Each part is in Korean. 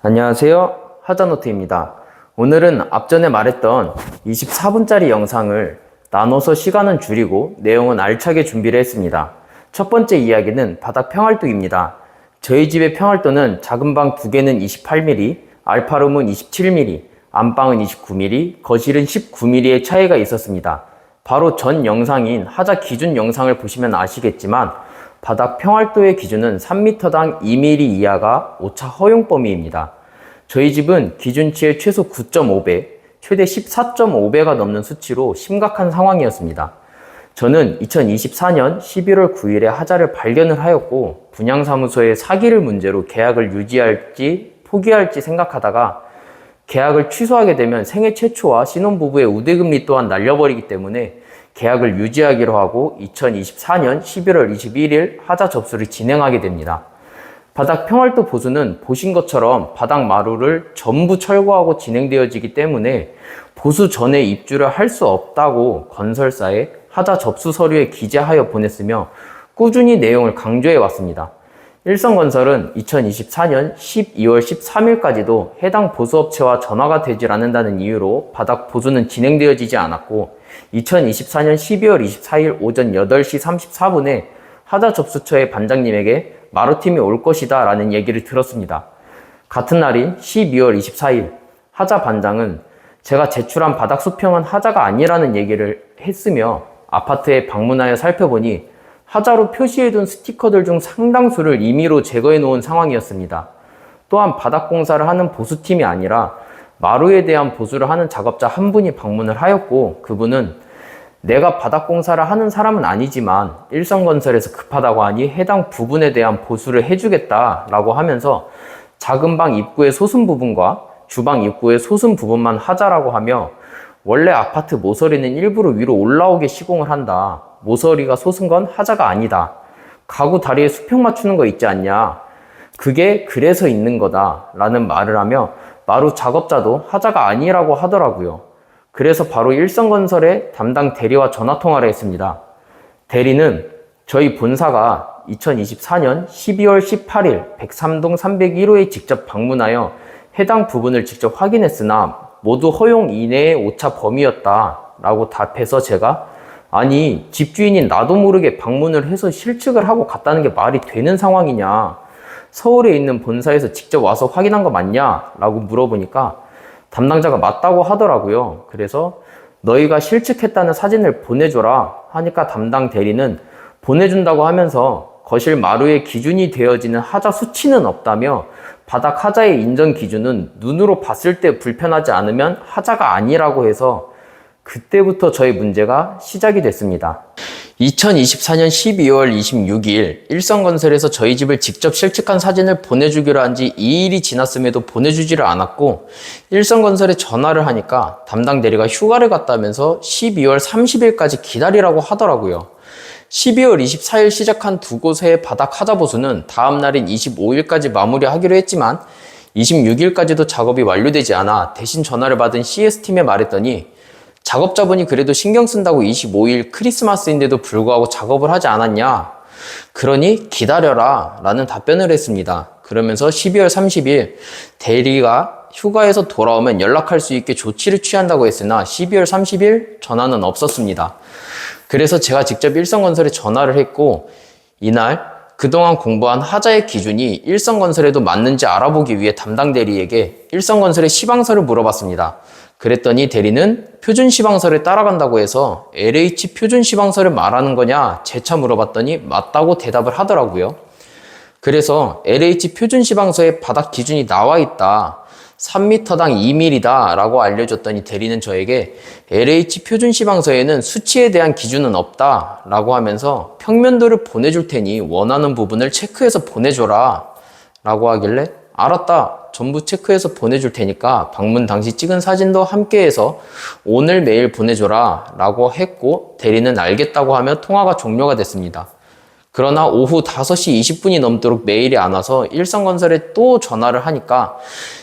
안녕하세요. 하자노트입니다. 오늘은 앞전에 말했던 24분짜리 영상을 나눠서 시간은 줄이고 내용은 알차게 준비를 했습니다. 첫 번째 이야기는 바닥 평활도입니다. 저희 집의 평활도는 작은 방 2개는 28mm, 알파룸은 27mm, 안방은 29mm, 거실은 19mm의 차이가 있었습니다. 바로 전 영상인 하자 기준 영상을 보시면 아시겠지만 바닥 평활도의 기준은 3m당 2mm 이하가 오차 허용 범위입니다. 저희 집은 기준치의 최소 9.5배, 최대 14.5배가 넘는 수치로 심각한 상황이었습니다. 저는 2024년 11월 9일에 하자를 발견을 하였고 분양사무소에 사기를 문제로 계약을 유지할지 포기할지 생각하다가 계약을 취소하게 되면 생애 최초와 신혼부부의 우대금리 또한 날려버리기 때문에 계약을 유지하기로 하고 2024년 11월 21일 하자 접수를 진행하게 됩니다. 바닥 평활도 보수는 보신 것처럼 바닥 마루를 전부 철거하고 진행되어지기 때문에 보수 전에 입주를 할 수 없다고 건설사에 하자 접수 서류에 기재하여 보냈으며 꾸준히 내용을 강조해 왔습니다. 일성건설은 2024년 12월 13일까지도 해당 보수업체와 전화가 되질 않는다는 이유로 바닥 보수는 진행되어지지 않았고 2024년 12월 24일 오전 8시 34분에 하자 접수처의 반장님에게 마루팀이 올 것이다 라는 얘기를 들었습니다. 같은 날인 12월 24일 하자 반장은 제가 제출한 바닥 수평은 하자가 아니라는 얘기를 했으며 아파트에 방문하여 살펴보니 하자로 표시해둔 스티커들 중 상당수를 임의로 제거해 놓은 상황이었습니다. 또한 바닥 공사를 하는 보수팀이 아니라 마루에 대한 보수를 하는 작업자 한 분이 방문을 하였고 그분은 내가 바닥 공사를 하는 사람은 아니지만 일성건설에서 급하다고 하니 해당 부분에 대한 보수를 해주겠다라고 하면서 작은 방 입구의 솟은 부분과 주방 입구의 솟은 부분만 하자라고 하며 원래 아파트 모서리는 일부러 위로 올라오게 시공을 한다. 모서리가 솟은 건 하자가 아니다. 가구 다리에 수평 맞추는 거 있지 않냐. 그게 그래서 있는 거다 라는 말을 하며 마루 작업자도 하자가 아니라고 하더라고요. 그래서 바로 일성건설의 담당 대리와 전화통화를 했습니다. 대리는 저희 본사가 2024년 12월 18일 103동 301호에 직접 방문하여 해당 부분을 직접 확인했으나 모두 허용 이내의 오차 범위였다 라고 답해서 제가 아니 집주인인 나도 모르게 방문을 해서 실측을 하고 갔다는 게 말이 되는 상황이냐, 서울에 있는 본사에서 직접 와서 확인한 거 맞냐 라고 물어보니까 담당자가 맞다고 하더라고요. 그래서 너희가 실측했다는 사진을 보내줘라 하니까 담당 대리는 보내준다고 하면서 거실 마루에 기준이 되어지는 하자 수치는 없다며 바닥 하자의 인정 기준은 눈으로 봤을 때 불편하지 않으면 하자가 아니라고 해서 그때부터 저의 문제가 시작이 됐습니다. 2024년 12월 26일 일성건설에서 저희 집을 직접 실측한 사진을 보내주기로 한 지 2일이 지났음에도 보내주지를 않았고 일성건설에 전화를 하니까 담당 대리가 휴가를 갔다면서 12월 30일까지 기다리라고 하더라고요. 12월 24일 시작한 두 곳의 바닥 하자 보수는 다음 날인 25일까지 마무리하기로 했지만 26일까지도 작업이 완료되지 않아 대신 전화를 받은 CS팀에 말했더니 작업자분이 그래도 신경 쓴다고 25일 크리스마스인데도 불구하고 작업을 하지 않았냐? 그러니 기다려라 라는 답변을 했습니다. 그러면서 12월 30일 대리가 휴가에서 돌아오면 연락할 수 있게 조치를 취한다고 했으나 12월 30일 전화는 없었습니다. 그래서 제가 직접 일성건설에 전화를 했고 이날 그동안 공부한 하자의 기준이 일성건설에도 맞는지 알아보기 위해 담당 대리에게 일성건설의 시방서를 물어봤습니다. 그랬더니 대리는 표준시방서를 따라간다고 해서 LH 표준시방서를 말하는 거냐 재차 물어봤더니 맞다고 대답을 하더라고요. 그래서 LH 표준시방서에 바닥 기준이 나와 있다. 3m당 2mm다 라고 알려줬더니 대리는 저에게 LH 표준시방서에는 수치에 대한 기준은 없다 라고 하면서 평면도를 보내줄 테니 원하는 부분을 체크해서 보내줘라 라고 하길래 알았다. 전부 체크해서 보내줄 테니까 방문 당시 찍은 사진도 함께해서 오늘 메일 보내줘라 라고 했고 대리는 알겠다고 하며 통화가 종료가 됐습니다. 그러나 오후 5시 20분이 넘도록 메일이 안 와서 일성건설에 또 전화를 하니까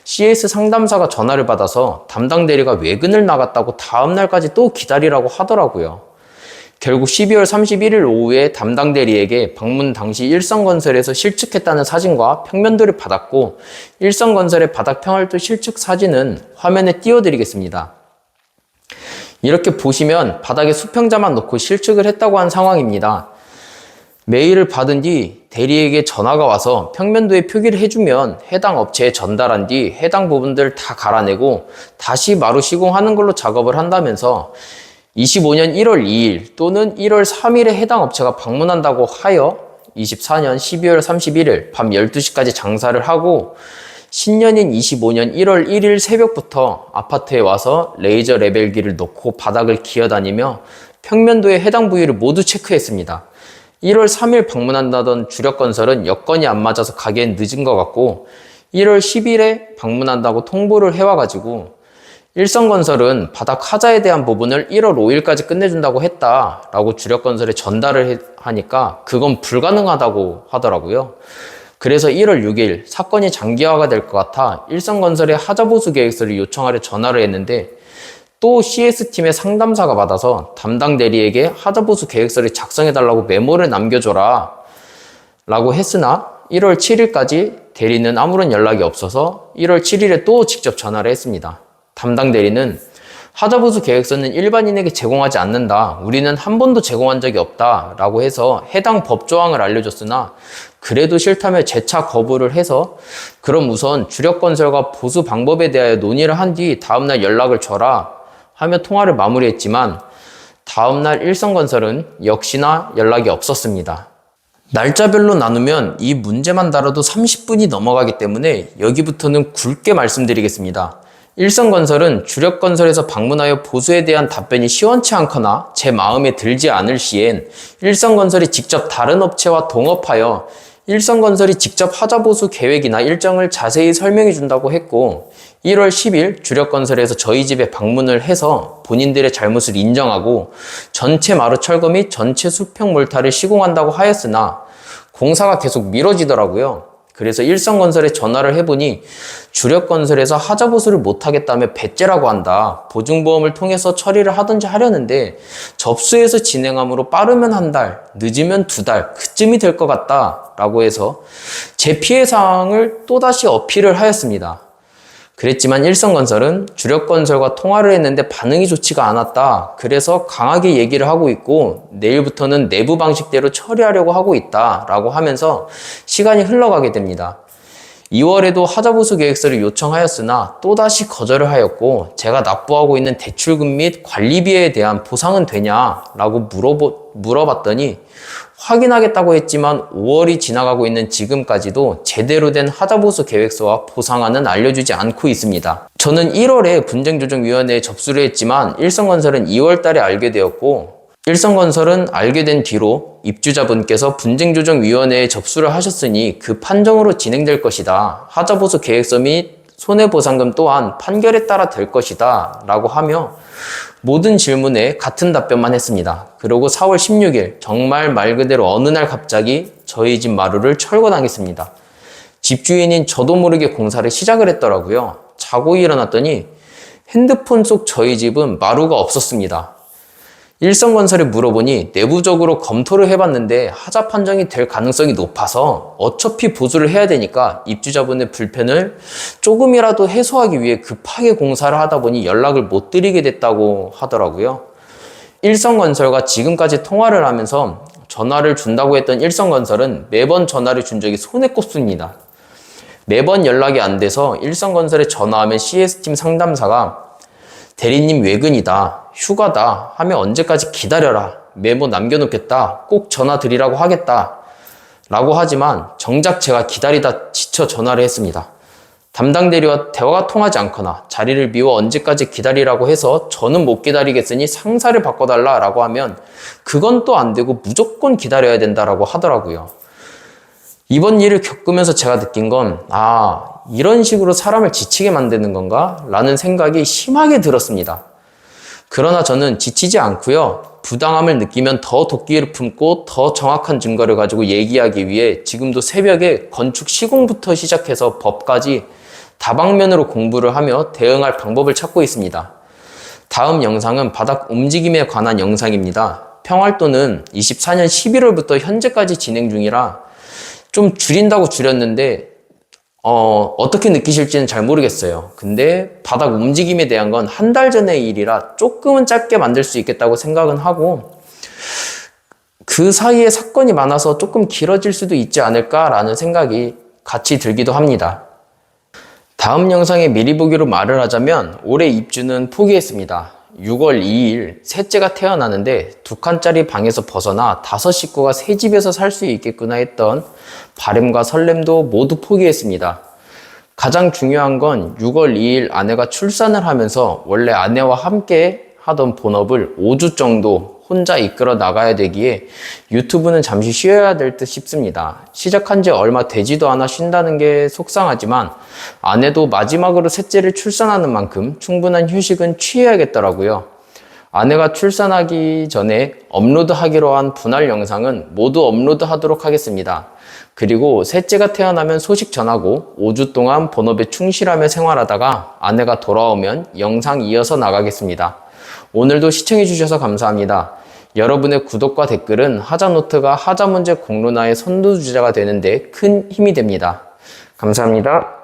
CS 상담사가 전화를 받아서 담당 대리가 외근을 나갔다고 다음날까지 또 기다리라고 하더라고요. 결국 12월 31일 오후에 담당 대리에게 방문 당시 일성건설에서 실측했다는 사진과 평면도를 받았고, 일성건설의 바닥 평활도 실측 사진은 화면에 띄워드리겠습니다. 이렇게 보시면 바닥에 수평자만 놓고 실측을 했다고 한 상황입니다. 메일을 받은 뒤 대리에게 전화가 와서 평면도에 표기를 해주면 해당 업체에 전달한 뒤 해당 부분들 다 갈아내고 다시 마루 시공하는 걸로 작업을 한다면서 25년 1월 2일 또는 1월 3일에 해당 업체가 방문한다고 하여 24년 12월 31일 밤 12시까지 장사를 하고, 신년인 25년 1월 1일 새벽부터 아파트에 와서 레이저 레벨기를 놓고 바닥을 기어다니며 평면도에 해당 부위를 모두 체크했습니다. 1월 3일 방문한다던 주력건설은 여건이 안 맞아서 가기엔 늦은 것 같고, 1월 10일에 방문한다고 통보를 해와가지고 일성건설은 바닥 하자에 대한 부분을 1월 5일까지 끝내준다고 했다라고 주력건설에 전달을 하니까 그건 불가능하다고 하더라고요. 그래서 1월 6일 사건이 장기화가 될 것 같아 일성건설의 하자보수 계획서를 요청하려 전화를 했는데, 또 CS팀의 상담사가 받아서 담당 대리에게 하자보수 계획서를 작성해달라고 메모를 남겨줘라 라고 했으나 1월 7일까지 대리는 아무런 연락이 없어서 1월 7일에 또 직접 전화를 했습니다. 담당 대리는 하자보수 계획서는 일반인에게 제공하지 않는다. 우리는 한 번도 제공한 적이 없다. 라고 해서 해당 법조항을 알려줬으나 그래도 싫다며 재차 거부를 해서 그럼 우선 주력건설과 보수 방법에 대하여 논의를 한 뒤 다음날 연락을 줘라 하며 통화를 마무리했지만, 다음날 일성건설은 역시나 연락이 없었습니다. 날짜별로 나누면 이 문제만 다뤄도 30분이 넘어가기 때문에 여기부터는 굵게 말씀드리겠습니다. 일성건설은 주력건설에서 방문하여 보수에 대한 답변이 시원치 않거나 제 마음에 들지 않을 시엔 일성건설이 직접 다른 업체와 동업하여 일성건설이 직접 하자보수 계획이나 일정을 자세히 설명해 준다고 했고, 1월 10일 주력건설에서 저희 집에 방문을 해서 본인들의 잘못을 인정하고 전체 마루 철거 및 전체 수평 몰타를 시공한다고 하였으나 공사가 계속 미뤄지더라고요. 그래서 일성건설에 전화를 해보니 주력건설에서 하자보수를 못하겠다며 배째라고 한다. 보증보험을 통해서 처리를 하든지 하려는데 접수해서 진행함으로 빠르면 한 달, 늦으면 2달 그쯤이 될 것 같다 라고 해서 제 피해사항을 또다시 어필을 하였습니다. 그랬지만 일성건설은 주력건설과 통화를 했는데 반응이 좋지가 않았다. 그래서 강하게 얘기를 하고 있고 내일부터는 내부 방식대로 처리하려고 하고 있다 라고 하면서 시간이 흘러가게 됩니다. 2월에도 하자보수 계획서를 요청하였으나 또다시 거절을 하였고, 제가 납부하고 있는 대출금 및 관리비에 대한 보상은 되냐 라고 물어봤더니 확인하겠다고 했지만 5월이 지나가고 있는 지금까지도 제대로 된 하자보수 계획서와 보상안은 알려주지 않고 있습니다. 저는 1월에 분쟁조정위원회에 접수를 했지만 일성건설은 2월 달에 알게 되었고, 일성건설은 알게 된 뒤로 입주자분께서 분쟁조정위원회에 접수를 하셨으니 그 판정으로 진행될 것이다. 하자보수 계획서 및 손해보상금 또한 판결에 따라 될 것이다 라고 하며 모든 질문에 같은 답변만 했습니다. 그리고 4월 16일 정말 말 그대로 어느 날 갑자기 저희 집 마루를 철거당했습니다. 집주인인 저도 모르게 공사를 시작을 했더라고요. 자고 일어났더니 핸드폰 속 저희 집은 마루가 없었습니다. 일성건설에 물어보니 내부적으로 검토를 해봤는데 하자 판정이 될 가능성이 높아서 어차피 보수를 해야 되니까 입주자분의 불편을 조금이라도 해소하기 위해 급하게 공사를 하다 보니 연락을 못 드리게 됐다고 하더라고요. 일성건설과 지금까지 통화를 하면서 전화를 준다고 했던 일성건설은 매번 전화를 준 적이 손에 꼽습니다. 매번 연락이 안 돼서 일성건설에 전화하면 CS팀 상담사가 대리님 외근이다, 휴가다 하면 언제까지 기다려라, 메모 남겨놓겠다, 꼭 전화 드리라고 하겠다 라고 하지만 정작 제가 기다리다 지쳐 전화를 했습니다. 담당 대리와 대화가 통하지 않거나 자리를 비워 언제까지 기다리라고 해서 저는 못 기다리겠으니 상사를 바꿔달라 라고 하면 그건 또 안 되고 무조건 기다려야 된다라고 하더라고요. 이번 일을 겪으면서 제가 느낀 건 이런 식으로 사람을 지치게 만드는 건가? 라는 생각이 심하게 들었습니다. 그러나 저는 지치지 않고요. 부당함을 느끼면 더 도끼를 품고 더 정확한 증거를 가지고 얘기하기 위해 지금도 새벽에 건축 시공부터 시작해서 법까지 다방면으로 공부를 하며 대응할 방법을 찾고 있습니다. 다음 영상은 바닥 움직임에 관한 영상입니다. 평활도는 24년 11월부터 현재까지 진행 중이라 좀 줄인다고 줄였는데 어떻게 느끼실지는 잘 모르겠어요. 근데 바닥 움직임에 대한 건 한 달 전의 일이라 조금은 짧게 만들 수 있겠다고 생각은 하고, 그 사이에 사건이 많아서 조금 길어질 수도 있지 않을까라는 생각이 같이 들기도 합니다. 다음 영상에 미리 보기로 말을 하자면 올해 입주는 포기했습니다. 6월 2일 셋째가 태어나는데 2칸짜리 방에서 벗어나 5식구가 새 집에서 살 수 있겠구나 했던 바람과 설렘도 모두 포기했습니다. 가장 중요한 건 6월 2일 아내가 출산을 하면서 원래 아내와 함께 하던 본업을 5주 정도 혼자 이끌어 나가야 되기에 유튜브는 잠시 쉬어야 될 듯 싶습니다. 시작한 지 얼마 되지도 않아 쉰다는 게 속상하지만 아내도 마지막으로 셋째를 출산하는 만큼 충분한 휴식은 취해야겠더라고요. 아내가 출산하기 전에 업로드하기로 한 분할 영상은 모두 업로드하도록 하겠습니다. 그리고 셋째가 태어나면 소식 전하고 5주 동안 본업에 충실하며 생활하다가 아내가 돌아오면 영상 이어서 나가겠습니다. 오늘도 시청해주셔서 감사합니다. 여러분의 구독과 댓글은 하자노트가 하자문제 공론화의 선두주자가 되는데 큰 힘이 됩니다. 감사합니다.